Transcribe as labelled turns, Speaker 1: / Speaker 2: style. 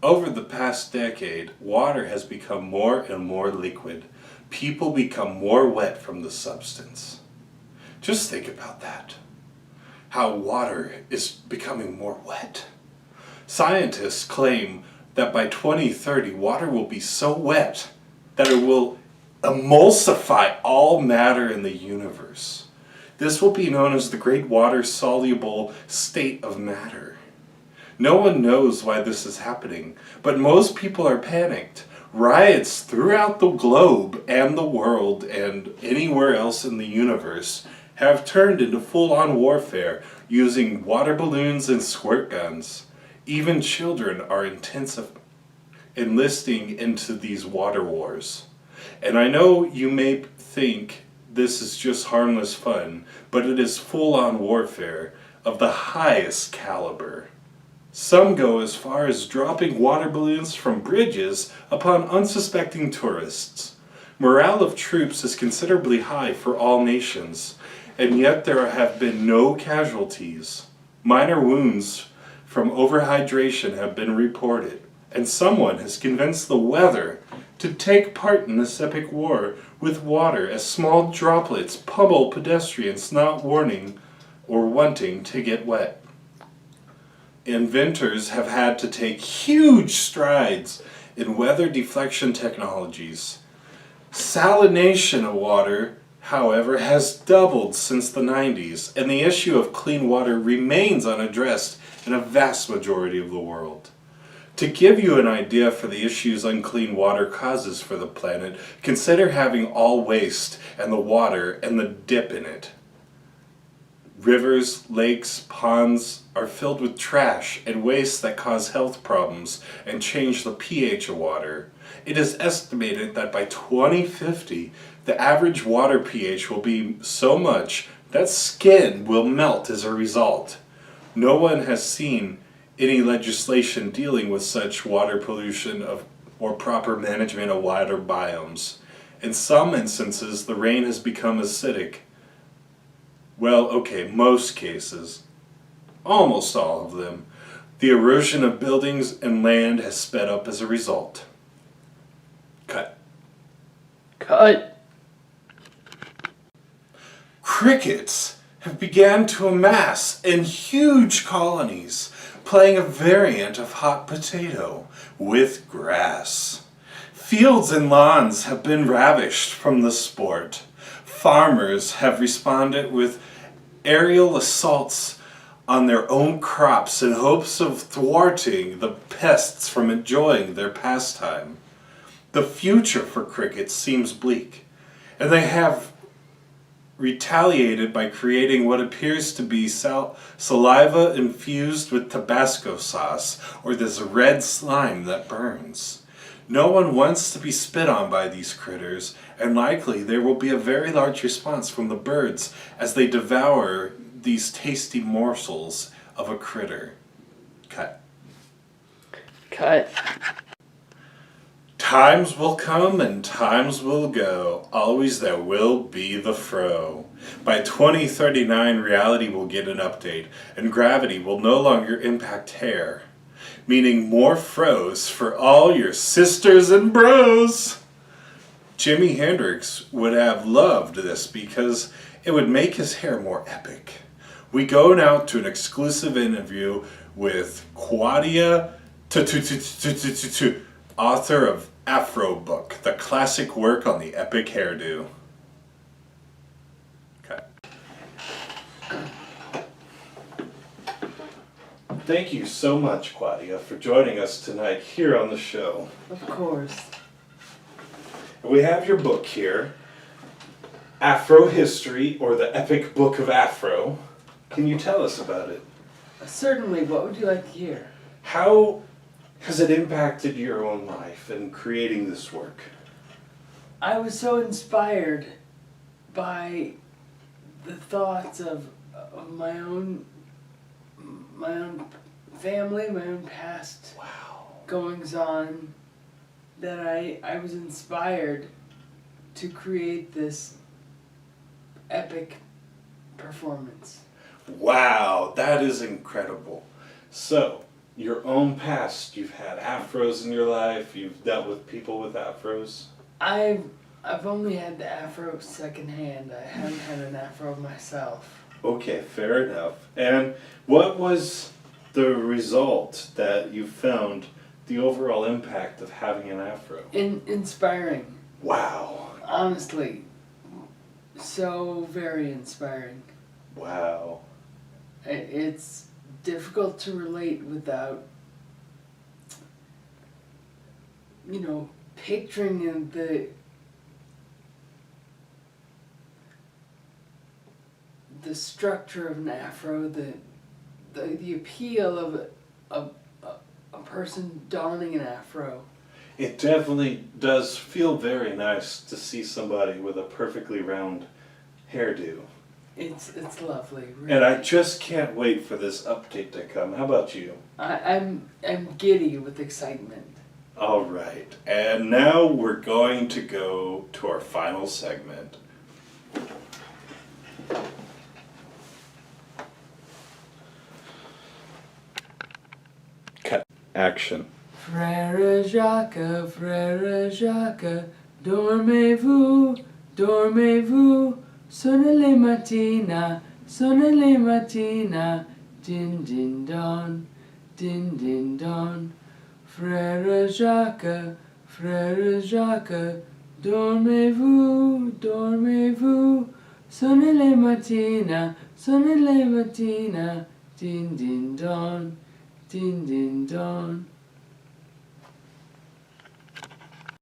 Speaker 1: Over the past decade, water has become more and more liquid. People become more wet from the substance. Just think about that. How water is becoming more wet. Scientists claim that by 2030, water will be so wet that it will emulsify all matter in the universe. This will be known as the great water-soluble state of matter. No one knows why this is happening, but most people are panicked. Riots throughout the globe and the world and anywhere else in the universe have turned into full-on warfare using water balloons and squirt guns. Even children are enlisting into these water wars. And I know you may think this is just harmless fun, but it is full-on warfare of the highest caliber. Some go as far as dropping water balloons from bridges upon unsuspecting tourists. Morale of troops is considerably high for all nations, and yet there have been no casualties. Minor wounds from overhydration have been reported, and someone has convinced the weather to take part in this epic war with water as small droplets pummel pedestrians not warning or wanting to get wet. Inventors have had to take huge strides in weather deflection technologies. Salination of water, however, has doubled since the 90s, and the issue of clean water remains unaddressed in a vast majority of the world. To give you an idea for the issues unclean water causes for the planet, consider having all waste and the water and the dip in it. Rivers, lakes, ponds are filled with trash and waste that cause health problems and change the pH of water. It is estimated that by 2050, the average water pH will be so much that skin will melt as a result. No one has seen any legislation dealing with such water pollution or proper management of water biomes. In some instances, the rain has become acidic. Well, okay, most cases. Almost all of them. The erosion of buildings and land has sped up as a result. Cut.
Speaker 2: Cut.
Speaker 1: Crickets have begun to amass in huge colonies, playing a variant of hot potato with grass. Fields and lawns have been ravished from the sport. Farmers have responded with aerial assaults on their own crops in hopes of thwarting the pests from enjoying their pastime. The future for crickets seems bleak, and they have retaliated by creating what appears to be saliva infused with Tabasco sauce, or this red slime that burns. No one wants to be spit on by these critters, and likely there will be a very large response from the birds as they devour these tasty morsels of a critter. Cut.
Speaker 2: Cut.
Speaker 1: Times will come and times will go. Always there will be the fro. By 2039, reality will get an update, and gravity will no longer impact hair, meaning more fros for all your sisters and bros. Jimi Hendrix would have loved this because it would make his hair more epic. We go now to an exclusive interview with Claudia, author of Afro Book, the classic work on the epic hairdo. Okay. Thank you so much, Claudia, for joining us tonight here on the show.
Speaker 3: Of course.
Speaker 1: We have your book here, Afro History, or the Epic Book of Afro. Can you tell us about it?
Speaker 3: Certainly. What would you like to hear?
Speaker 1: How has it impacted your own life in creating this work?
Speaker 3: I was so inspired by the thoughts of my own family, my own past goings on, that I was inspired to create this epic performance.
Speaker 1: Wow, that is incredible. So, your own past. You've had afros in your life. You've dealt with people with afros.
Speaker 3: I've only had the afro secondhand. I haven't had an afro myself.
Speaker 1: Okay, fair enough. And what was the result that you found, the overall impact of having an afro?
Speaker 3: Inspiring.
Speaker 1: Wow.
Speaker 3: Honestly, so very inspiring.
Speaker 1: Wow.
Speaker 3: It's difficult to relate without, picturing the structure of an afro, the appeal of a person donning an afro.
Speaker 1: It definitely does feel very nice to see somebody with a perfectly round hairdo.
Speaker 3: It's lovely. Really.
Speaker 1: And I just can't wait for this update to come. How about you?
Speaker 3: I'm giddy with excitement.
Speaker 1: All right. And now we're going to go to our final segment. Cut. Action.
Speaker 3: Frère Jacques, dormez-vous, dormez-vous, sonne les matines, din din don, din din don. Frère Jacques, dormez-vous, dormez-vous, sonne les matines, din din don, din din don.